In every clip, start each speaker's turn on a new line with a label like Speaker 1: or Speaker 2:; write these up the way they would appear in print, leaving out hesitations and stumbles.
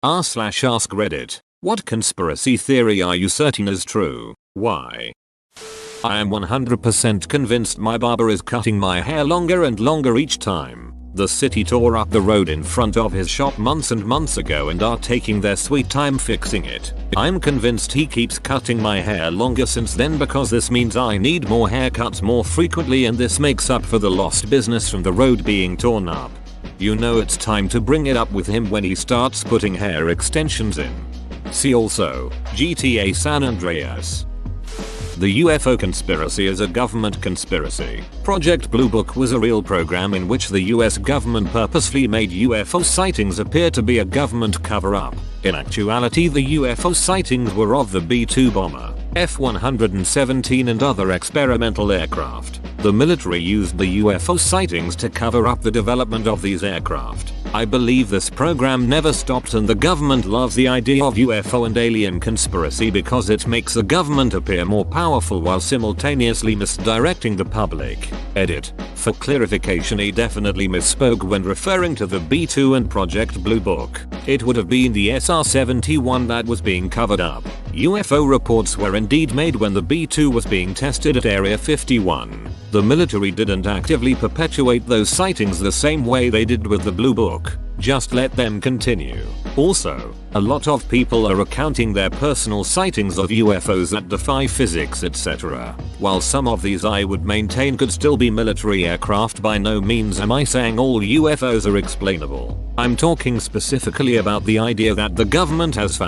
Speaker 1: r/ask Reddit. What conspiracy theory are you certain is true? Why? I am 100% convinced my barber is cutting my hair longer and longer each time. The city tore up the road in front of his shop months and months ago and are taking their sweet time fixing it. I'm convinced he keeps cutting my hair longer since then because this means I need more haircuts more frequently and this makes up for the lost business from the road being torn up. You know it's time to bring it up with him when he starts putting hair extensions in. See also, GTA San Andreas. The UFO conspiracy is a government conspiracy. Project Blue Book was a real program in which the US government purposefully made UFO sightings appear to be a government cover-up. In actuality, the UFO sightings were of the B-2 bomber, F-117 and other experimental aircraft. The military used the UFO sightings to cover up the development of these aircraft. I believe this program never stopped and the government loves the idea of UFO and alien conspiracy because it makes the government appear more powerful while simultaneously misdirecting the public. Edit. For clarification, he definitely misspoke when referring to the B-2 and Project Blue Book. It would have been the SR-71 that was being covered up. UFO reports were indeed made when the B-2 was being tested at Area 51. The military didn't actively perpetuate those sightings the same way they did with the Blue Book. Just let them continue. Also, a lot of people are recounting their personal sightings of UFOs that defy physics, etc. While some of these I would maintain could still be military aircraft, by no means am I saying all UFOs are explainable. I'm talking specifically about the idea that the government has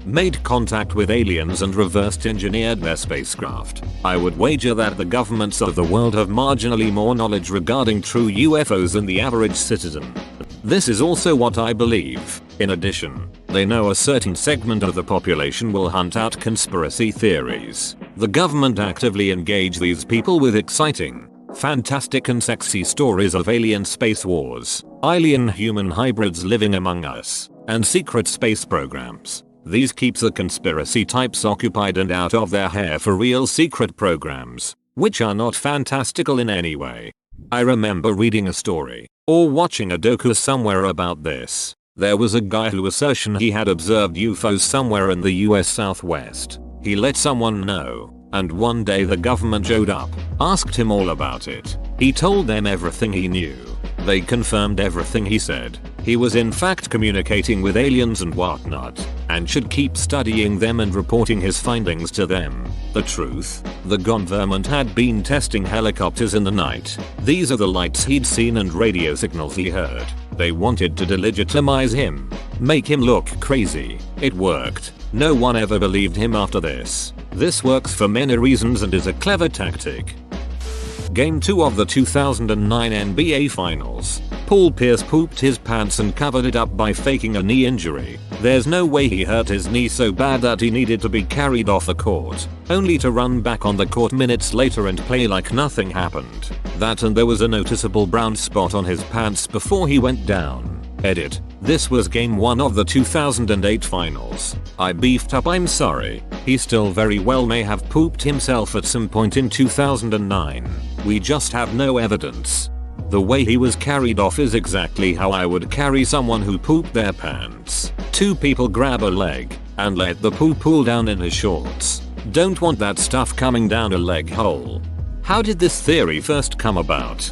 Speaker 1: made contact with aliens and reversed engineered their spacecraft. I would wager that the governments of the world have marginally more knowledge regarding true UFOs than the average citizen. This is also what I believe. In addition, they know a certain segment of the population will hunt out conspiracy theories. The government actively engage these people with exciting, fantastic and sexy stories of alien space wars, alien-human hybrids living among us, and secret space programs. These keeps the conspiracy types occupied and out of their hair for real secret programs, which are not fantastical in any way. I remember reading a story, or watching a docu somewhere about this. There was a guy who asserted he had observed UFOs somewhere in the US Southwest. He let someone know, and one day the government showed up, asked him all about it. He told them everything he knew. They confirmed everything he said. He was in fact communicating with aliens and whatnot, and should keep studying them and reporting his findings to them. The truth? The government had been testing helicopters in the night. These are the lights he'd seen and radio signals he heard. They wanted to delegitimize him, make him look crazy. It worked. No one ever believed him after this. This works for many reasons and is a clever tactic. Game 2 of the 2009 NBA Finals. Paul Pierce pooped his pants and covered it up by faking a knee injury. There's no way he hurt his knee so bad that he needed to be carried off the court, only to run back on the court minutes later and play like nothing happened. That and there was a noticeable brown spot on his pants before he went down. Edit. This was game 1 of the 2008 finals. I beefed up, I'm sorry. He still very well may have pooped himself at some point in 2009. We just have no evidence. The way he was carried off is exactly how I would carry someone who pooped their pants. Two people grab a leg and let the poo pool down in his shorts. Don't want that stuff coming down a leg hole. How did this theory first come about?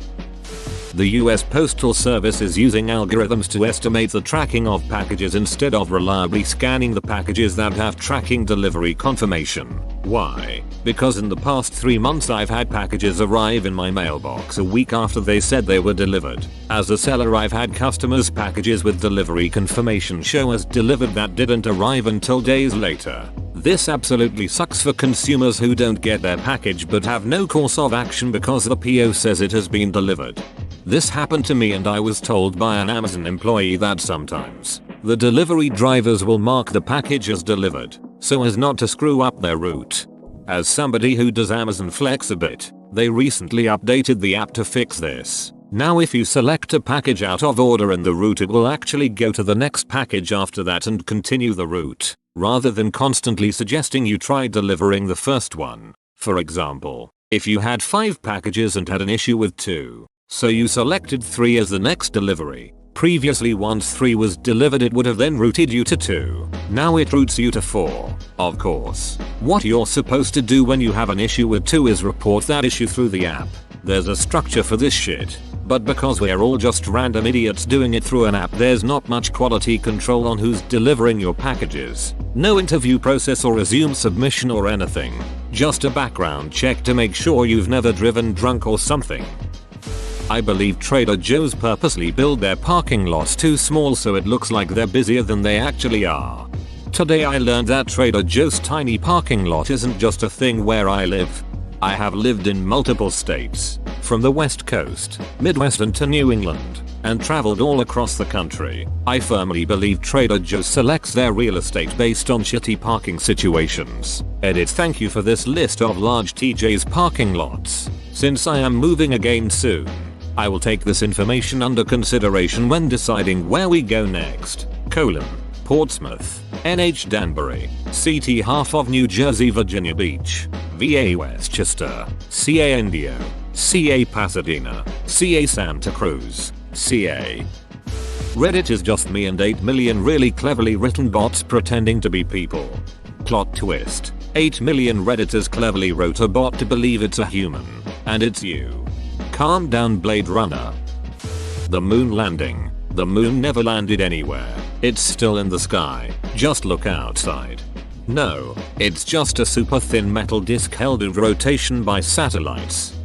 Speaker 1: The US Postal Service is using algorithms to estimate the tracking of packages instead of reliably scanning the packages that have tracking delivery confirmation. Why? Because in the past 3 months I've had packages arrive in my mailbox a week after they said they were delivered. As a seller, I've had customers' packages with delivery confirmation show as delivered that didn't arrive until days later. This absolutely sucks for consumers who don't get their package but have no course of action because the PO says it has been delivered. This happened to me and I was told by an Amazon employee that sometimes the delivery drivers will mark the package as delivered so as not to screw up their route. As somebody who does Amazon Flex a bit, they recently updated the app to fix this. Now if you select a package out of order in the route, it will actually go to the next package after that and continue the route, rather than constantly suggesting you try delivering the first one. For example, if you had 5 packages and had an issue with 2, so you selected 3 as the next delivery, Previously, once 3 was delivered, it would have then routed you to 2. Now it routes you to 4. Of course. What you're supposed to do when you have an issue with 2 is report that issue through the app. There's a structure for this shit. But because we're all just random idiots doing it through an app, there's not much quality control on who's delivering your packages. No interview process or resume submission or anything. Just a background check to make sure you've never driven drunk or something. I believe Trader Joe's purposely build their parking lots too small so it looks like they're busier than they actually are. Today I learned that Trader Joe's tiny parking lot isn't just a thing where I live. I have lived in multiple states, from the West Coast, Midwest and to New England, and traveled all across the country. I firmly believe Trader Joe's selects their real estate based on shitty parking situations. Edit. Thank you for this list of large TJ's parking lots. Since I am moving again soon, I will take this information under consideration when deciding where we go next. Portsmouth, NH Danbury, CT half of New Jersey Virginia Beach, VA Westchester, CA Indio, CA Pasadena, CA Santa Cruz, CA. Reddit is just me and 8 million really cleverly written bots pretending to be people. Plot twist. 8 million Redditors cleverly wrote a bot to believe it's a human. And it's you. Calm down, Blade Runner. The moon landing. The moon never landed anywhere. It's still in the sky. Just look outside. No, it's just a super thin metal disc held in rotation by satellites.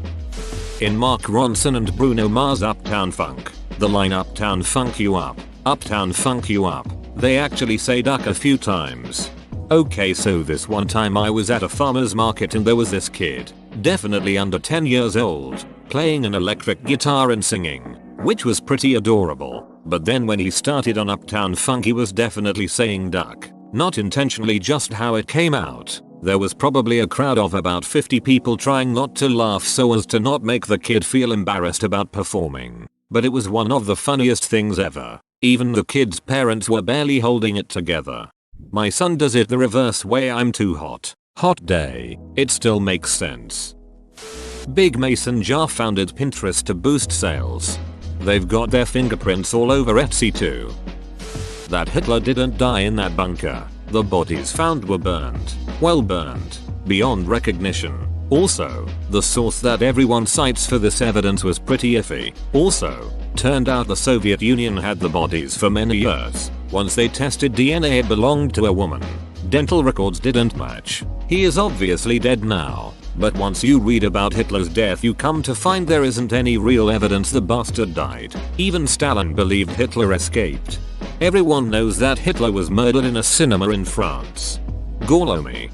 Speaker 1: In Mark Ronson and Bruno Mars' Uptown Funk, the line Uptown Funk you up, Uptown Funk you up, they actually say duck a few times. Okay, so this one time I was at a farmer's market and there was this kid, definitely under 10 years old, playing an electric guitar and singing, which was pretty adorable. But then when he started on Uptown Funk he was definitely saying duck. Not intentionally, just how it came out. There was probably a crowd of about 50 people trying not to laugh so as to not make the kid feel embarrassed about performing. But it was one of the funniest things ever. Even the kid's parents were barely holding it together. My son does it the reverse way. I'm too hot. Hot day. It still makes sense. Big Mason Jar founded Pinterest to boost sales. They've got their fingerprints all over Etsy too. That Hitler didn't die in that bunker. The bodies found were burned. Well burned. Beyond recognition. Also, the source that everyone cites for this evidence was pretty iffy. Also, turned out the Soviet Union had the bodies for many years. Once they tested DNA, it belonged to a woman. Dental records didn't match. He is obviously dead now. But once you read about Hitler's death you come to find there isn't any real evidence the bastard died. Even Stalin believed Hitler escaped. Everyone knows that Hitler was murdered in a cinema in France. Golomi.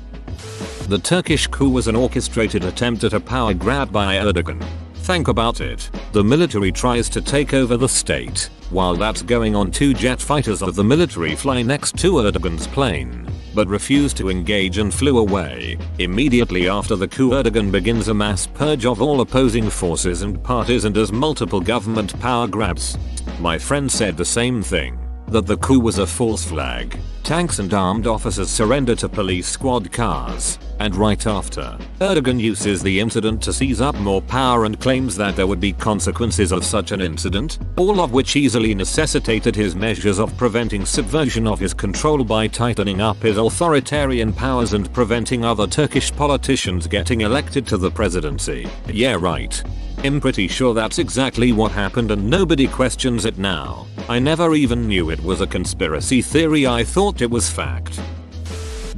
Speaker 1: The Turkish coup was an orchestrated attempt at a power grab by Erdogan. Think about it. The military tries to take over the state. While that's going on, 2 jet fighters of the military fly next to Erdogan's plane, but refuse to engage and flew away. Immediately after the coup, Erdogan begins a mass purge of all opposing forces and parties and does multiple government power grabs. My friend said the same thing, that the coup was a false flag. Tanks and armed officers surrender to police squad cars, and right after, Erdogan uses the incident to seize up more power and claims that there would be consequences of such an incident, all of which easily necessitated his measures of preventing subversion of his control by tightening up his authoritarian powers and preventing other Turkish politicians getting elected to the presidency. Yeah, right. I'm pretty sure that's exactly what happened and nobody questions it now. I never even knew it was a conspiracy theory, I thought it was fact.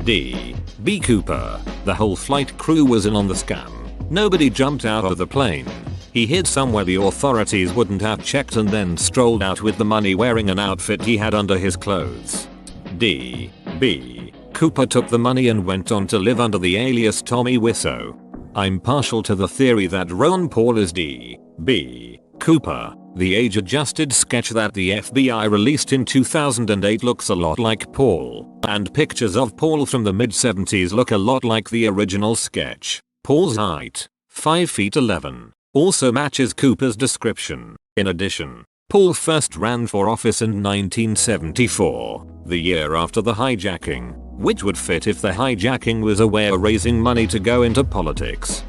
Speaker 1: D. B. Cooper. The whole flight crew was in on the scam. Nobody jumped out of the plane. He hid somewhere the authorities wouldn't have checked and then strolled out with the money wearing an outfit he had under his clothes. D. B. Cooper took the money and went on to live under the alias Tommy Wiseau. I'm partial to the theory that Ron Paul is D. B. Cooper. The age-adjusted sketch that the FBI released in 2008 looks a lot like Paul, and pictures of Paul from the mid-70s look a lot like the original sketch. Paul's height, 5 feet 11, also matches Cooper's description. In addition, Paul first ran for office in 1974, the year after the hijacking, which would fit if the hijacking was a way of raising money to go into politics.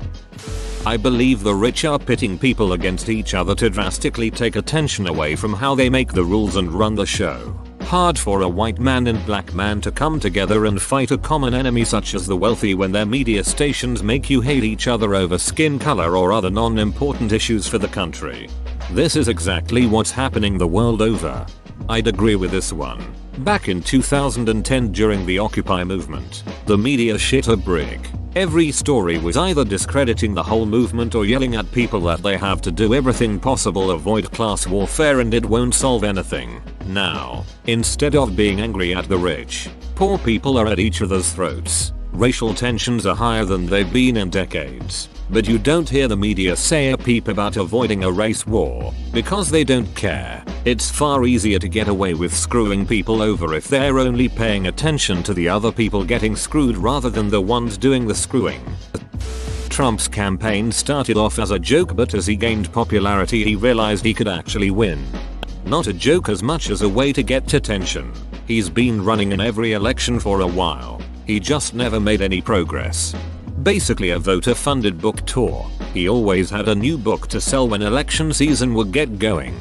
Speaker 1: I believe the rich are pitting people against each other to drastically take attention away from how they make the rules and run the show. Hard for a white man and black man to come together and fight a common enemy such as the wealthy when their media stations make you hate each other over skin color or other non-important issues for the country. This is exactly what's happening the world over. I'd agree with this one. Back in 2010 during the Occupy movement, the media shit a brick. Every story was either discrediting the whole movement or yelling at people that they have to do everything possible avoid class warfare and it won't solve anything. Now, instead of being angry at the rich, poor people are at each other's throats. Racial tensions are higher than they've been in decades. But you don't hear the media say a peep about avoiding a race war, because they don't care. It's far easier to get away with screwing people over if they're only paying attention to the other people getting screwed rather than the ones doing the screwing. Trump's campaign started off as a joke, but as he gained popularity he realized he could actually win. Not a joke as much as a way to get attention. He's been running in every election for a while. He just never made any progress. Basically a voter-funded book tour. He always had a new book to sell when election season would get going.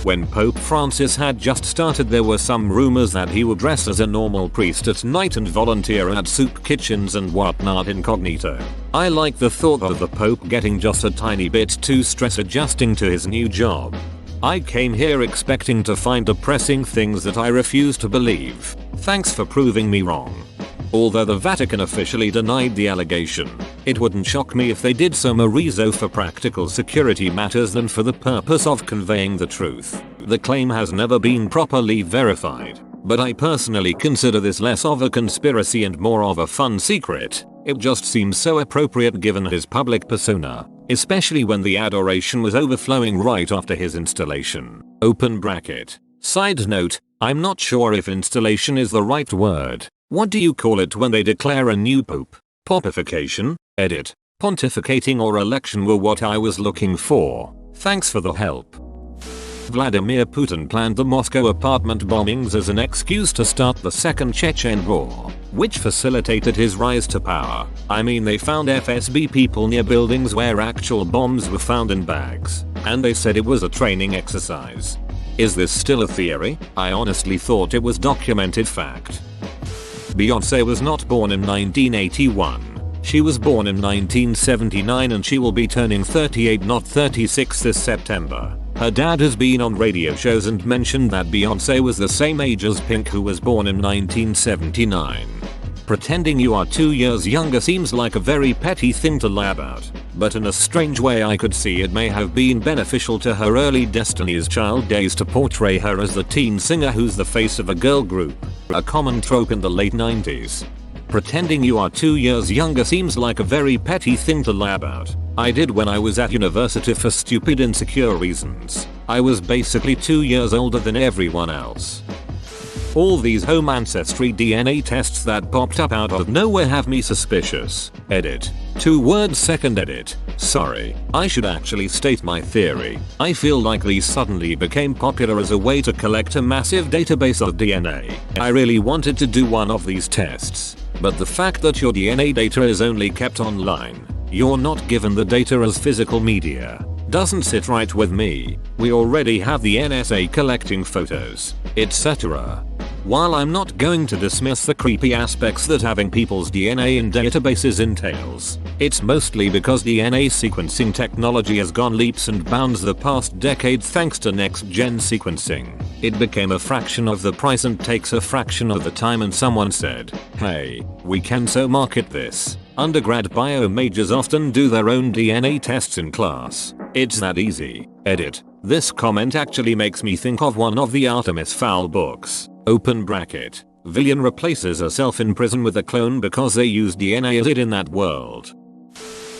Speaker 1: When Pope Francis had just started there were some rumors that he would dress as a normal priest at night and volunteer at soup kitchens and whatnot incognito. I like the thought of the Pope getting just a tiny bit too stress adjusting to his new job. I came here expecting to find depressing things that I refuse to believe. Thanks for proving me wrong. Although the Vatican officially denied the allegation, it wouldn't shock me if they did so more for practical security matters than for the purpose of conveying the truth. The claim has never been properly verified, but I personally consider this less of a conspiracy and more of a fun secret. It just seems so appropriate given his public persona, especially when the adoration was overflowing right after his installation. Open bracket. Side note, I'm not sure if installation is the right word. What do you call it when they declare a new pope? Popification? Edit. Pontificating or election were what I was looking for. Thanks for the help. Vladimir Putin planned the Moscow apartment bombings as an excuse to start the Second Chechen War, which facilitated his rise to power. I mean, they found FSB people near buildings where actual bombs were found in bags, and they said it was a training exercise. Is this still a theory? I honestly thought it was documented fact. Beyonce was not born in 1981. She was born in 1979 and she will be turning 38 not 36 this September. Her dad has been on radio shows and mentioned that Beyonce was the same age as Pink, who was born in 1979. Pretending you are 2 years younger seems like a very petty thing to lie about, but in a strange way I could see it may have been beneficial to her early Destiny's Child days to portray her as the teen singer who's the face of a girl group, a common trope in the late 90s. Pretending you are 2 years younger seems like a very petty thing to lie about. I did when I was at university for stupid insecure reasons. I was basically 2 years older than everyone else. All these home ancestry DNA tests that popped up out of nowhere have me suspicious. Edit. 2 words second edit. Sorry, I should actually state my theory. I feel like these suddenly became popular as a way to collect a massive database of DNA. I really wanted to do one of these tests, but the fact that your DNA data is only kept online, you're not given the data as physical media, doesn't sit right with me. We already have the NSA collecting photos, etc. While I'm not going to dismiss the creepy aspects that having people's DNA in databases entails, it's mostly because DNA sequencing technology has gone leaps and bounds the past decade thanks to next-gen sequencing. It became a fraction of the price and takes a fraction of the time, and someone said, hey, we can so market this. Undergrad bio majors often do their own DNA tests in class. It's that easy. Edit. This comment actually makes me think of one of the Artemis Fowl books. Open bracket. Villain replaces herself in prison with a clone because they use DNA as it in that world.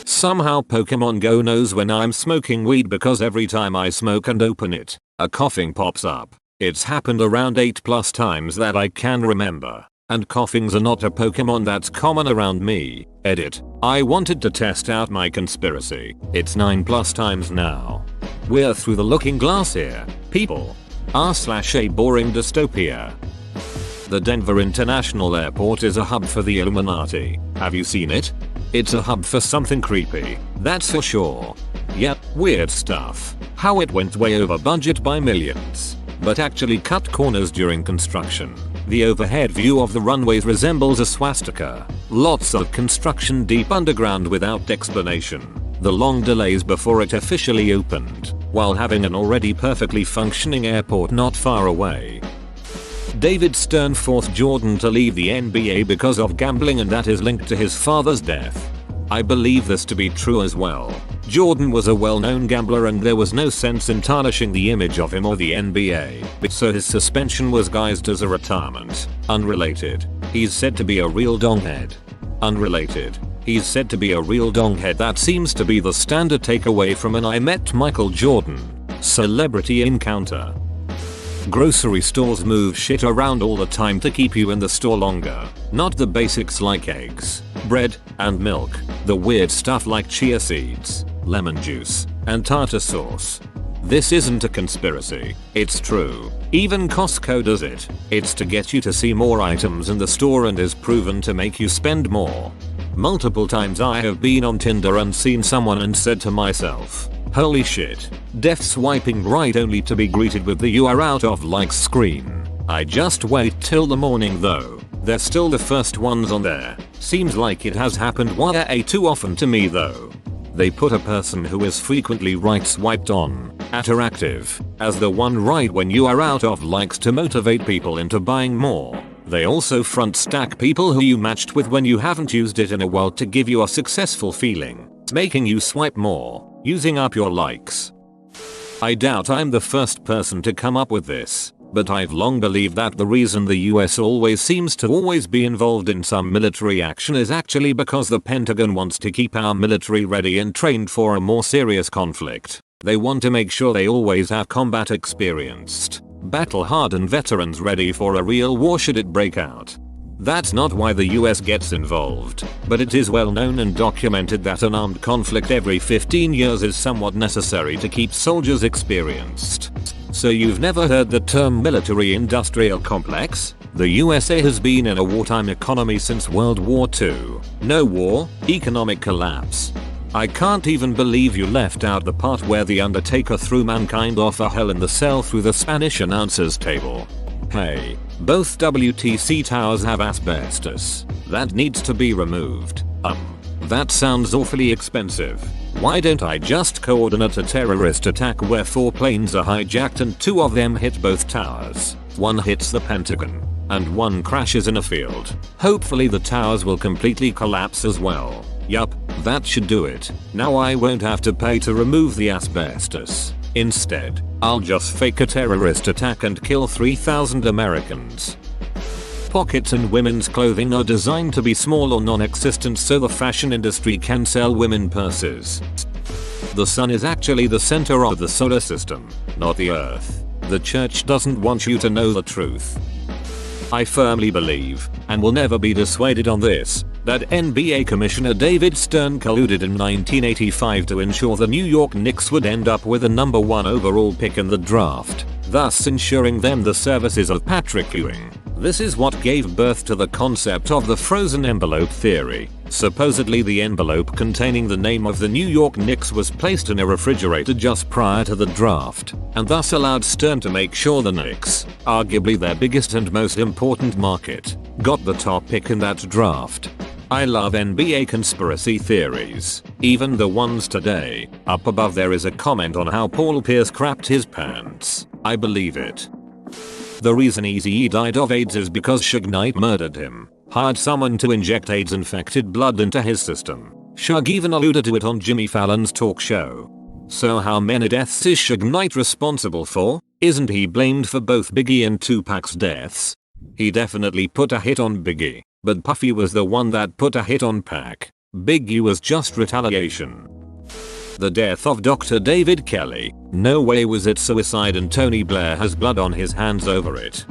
Speaker 1: Somehow Pokemon Go knows when I'm smoking weed because every time I smoke and open it, a coughing pops up. It's happened around 8+ times that I can remember. And coughings are not a Pokemon that's common around me. Edit. I wanted to test out my conspiracy. It's 9+ times now. We're through the looking glass here, people. r/a boring dystopia. The Denver International Airport is a hub for the Illuminati. Have you seen it? It's a hub for something creepy, that's for sure. Yep, weird stuff. How it went way over budget by millions, but actually cut corners during construction. The overhead view of the runways resembles a swastika. Lots of construction deep underground without explanation. The long delays before it officially opened, while having an already perfectly functioning airport not far away. David Stern forced Jordan to leave the NBA because of gambling, and that is linked to his father's death. I believe this to be true as well. Jordan was a well-known gambler and there was no sense in tarnishing the image of him or the NBA, so his suspension was guised as a retirement. Unrelated. He's said to be a real donghead. Unrelated. He's said to be a real donghead. That seems to be the standard takeaway from an I Met Michael Jordan celebrity encounter. Grocery stores move shit around all the time to keep you in the store longer. Not the basics like eggs, bread, and milk. The weird stuff like chia seeds, lemon juice, and tartar sauce. This isn't a conspiracy. It's true. Even Costco does it. It's to get you to see more items in the store and is proven to make you spend more. Multiple times I have been on Tinder and seen someone and said to myself, holy shit, death swiping right, only to be greeted with the "you are out of likes" screen. I just wait till the morning though. They're still the first ones on there. Seems like it has happened way too often to me though. They put a person who is frequently right swiped on attractive as the one right when you are out of likes to motivate people into buying more. They also front stack people who you matched with when you haven't used it in a while to give you a successful feeling, making you swipe more, using up your likes. I doubt I'm the first person to come up with this, but I've long believed that the reason the US always seems to be involved in some military action is actually because the Pentagon wants to keep our military ready and trained for a more serious conflict. They want to make sure they always have combat experienced, battle-hardened veterans ready for a real war should it break out. That's not why the US gets involved, but it is well known and documented that an armed conflict every 15 years is somewhat necessary to keep soldiers experienced. So you've never heard the term military-industrial complex? The USA has been in a wartime economy since World War II. No war, economic collapse. I can't even believe you left out the part where the Undertaker threw mankind off a Hell in the Cell through the Spanish announcer's table. Hey, both WTC towers have asbestos. That needs to be removed. That sounds awfully expensive. Why don't I just coordinate a terrorist attack where 4 planes are hijacked and 2 of them hit both towers? 1 hits the Pentagon, and 1 crashes in a field. Hopefully the towers will completely collapse as well. Yup, that should do it. Now I won't have to pay to remove the asbestos. Instead, I'll just fake a terrorist attack and kill 3,000 Americans. Pockets in women's clothing are designed to be small or non-existent so the fashion industry can sell women purses. The sun is actually the center of the solar system, not the earth. The church doesn't want you to know the truth. I firmly believe, and will never be dissuaded on this, that NBA Commissioner David Stern colluded in 1985 to ensure the New York Knicks would end up with a number 1 overall pick in the draft, thus ensuring them the services of Patrick Ewing. This is what gave birth to the concept of the frozen envelope theory. Supposedly the envelope containing the name of the New York Knicks was placed in a refrigerator just prior to the draft, and thus allowed Stern to make sure the Knicks, arguably their biggest and most important market, got the top pick in that draft. I love NBA conspiracy theories, even the ones today. Up above there is a comment on how Paul Pierce crapped his pants. I believe it. The reason Eazy-E died of AIDS is because Suge Knight murdered him, hired someone to inject AIDS-infected blood into his system. Suge even alluded to it on Jimmy Fallon's talk show. So how many deaths is Suge Knight responsible for? Isn't he blamed for both Biggie and Tupac's deaths? He definitely put a hit on Biggie, but Puffy was the one that put a hit on Pac. Biggie was just retaliation. The death of Dr. David Kelly, no way was it suicide, and Tony Blair has blood on his hands over it.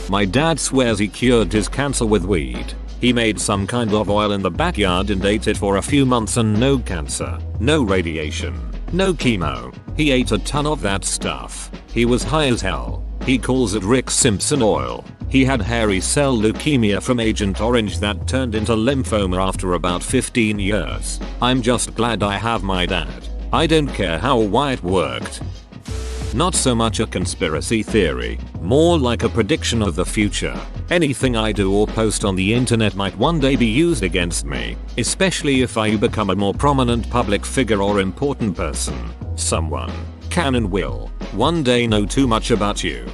Speaker 1: My dad swears he cured his cancer with weed. He made some kind of oil in the backyard and ate it for a few months and no cancer, no radiation, no chemo. He ate a ton of that stuff. He was high as hell. He calls it Rick Simpson oil. He had hairy cell leukemia from Agent Orange that turned into lymphoma after about 15 years. I'm just glad I have my dad. I don't care how or why it worked. Not so much a conspiracy theory, more like a prediction of the future. Anything I do or post on the internet might one day be used against me, especially if I become a more prominent public figure or important person. Someone can and will one day know too much about you.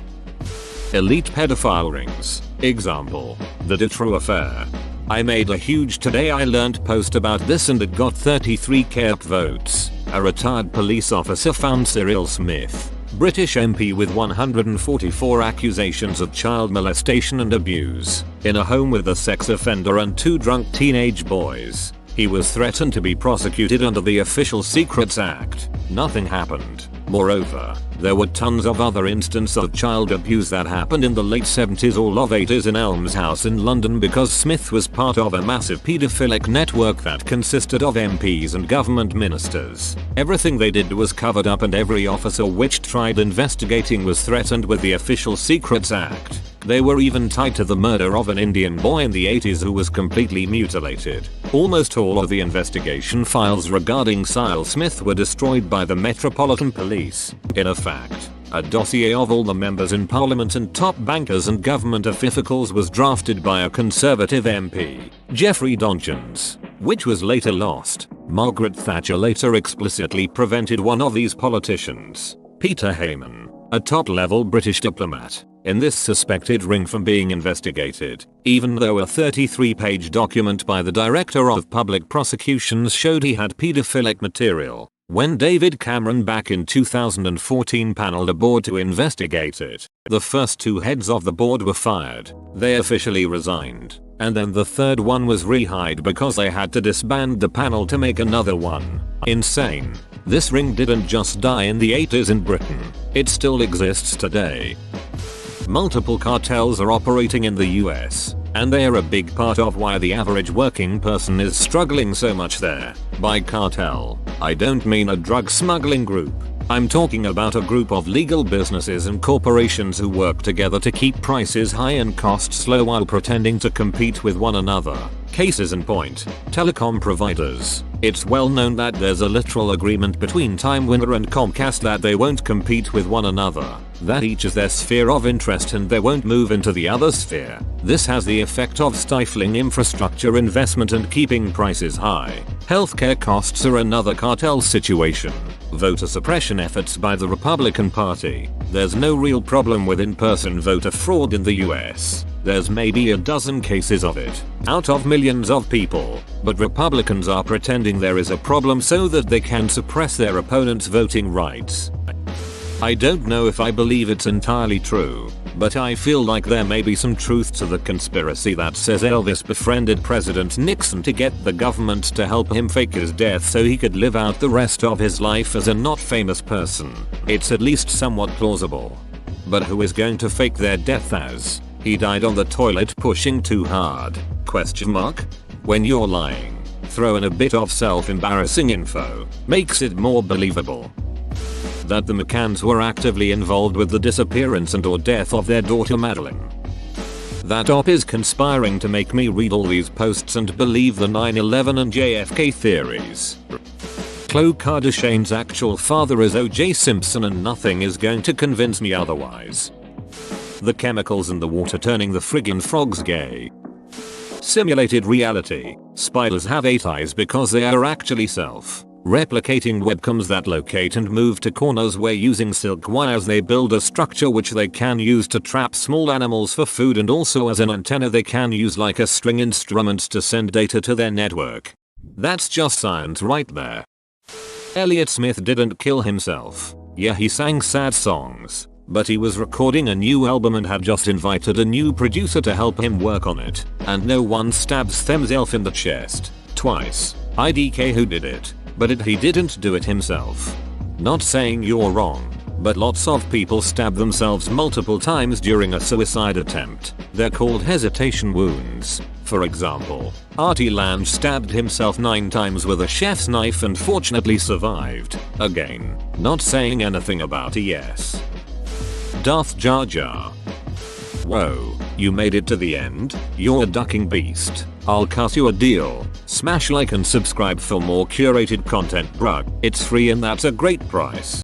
Speaker 1: Elite pedophile rings. Example, the Dutroux affair. I made a huge Today I Learned post about this and it got 33k upvotes. A retired police officer found Cyril Smith, British MP with 144 accusations of child molestation and abuse, in a home with a sex offender and 2 drunk teenage boys. He was threatened to be prosecuted under the Official Secrets Act. Nothing happened. Moreover, there were tons of other instances of child abuse that happened in the late 70s or late 80s in Elms House in London because Smith was part of a massive paedophilic network that consisted of MPs and government ministers. Everything they did was covered up and every officer which tried investigating was threatened with the Official Secrets Act. They were even tied to the murder of an Indian boy in the 80s who was completely mutilated. Almost all of the investigation files regarding Cyril Smith were destroyed by the Metropolitan Police. In effect, a dossier of all the members in Parliament and top bankers and government officials was drafted by a Conservative MP, Geoffrey Dongens, which was later lost. Margaret Thatcher later explicitly prevented one of these politicians, Peter Heyman, a top-level British diplomat, in this suspected ring from being investigated, even though a 33-page document by the Director of Public Prosecutions showed he had paedophilic material. When David Cameron back in 2014 paneled a board to investigate it, the first 2 heads of the board were fired. They officially resigned, and then the third one was rehired because they had to disband the panel to make another one. Insane. This ring didn't just die in the 80s in Britain, it still exists today. Multiple cartels are operating in the US, and they are a big part of why the average working person is struggling so much there. By cartel, I don't mean a drug smuggling group. I'm talking about a group of legal businesses and corporations who work together to keep prices high and costs low while pretending to compete with one another. Cases in point, telecom providers. It's well known that there's a literal agreement between Time Warner and Comcast that they won't compete with one another, that each is their sphere of interest and they won't move into the other sphere. This has the effect of stifling infrastructure investment and keeping prices high. Healthcare costs are another cartel situation. Voter suppression efforts by the Republican Party. There's no real problem with in-person voter fraud in the US. There's maybe a dozen cases of it, out of millions of people, but Republicans are pretending there is a problem so that they can suppress their opponents' voting rights. I don't know if I believe it's entirely true, but I feel like there may be some truth to the conspiracy that says Elvis befriended President Nixon to get the government to help him fake his death so he could live out the rest of his life as a not famous person. It's at least somewhat plausible. But who is going to fake their death as? He died on the toilet pushing too hard? ? When you're lying, throw in a bit of self-embarrassing info, makes it more believable. That the McCanns were actively involved with the disappearance and or death of their daughter Madeleine. That op is conspiring to make me read all these posts and believe the 9/11 and JFK theories. Khloe Kardashian's actual father is O.J. Simpson and nothing is going to convince me otherwise. The chemicals in the water turning the friggin' frogs gay. Simulated reality. Spiders have 8 eyes because they are actually self-replicating webcams that locate and move to corners where using silk wires they build a structure which they can use to trap small animals for food and also as an antenna they can use like a string instrument to send data to their network. That's just science right there. Elliott Smith didn't kill himself. Yeah, he sang sad songs, but he was recording a new album and had just invited a new producer to help him work on it. And no one stabs themselves in the chest twice. IDK who did it, but he didn't do it himself. Not saying you're wrong, but lots of people stab themselves multiple times during a suicide attempt. They're called hesitation wounds. For example, Artie Lange stabbed himself 9 times with a chef's knife and fortunately survived. Again, not saying anything about ES. Darth Jar Jar. Whoa, you made it to the end? You're a ducking beast. I'll cuss you a deal. Smash like and subscribe for more curated content, bruh. It's free and that's a great price.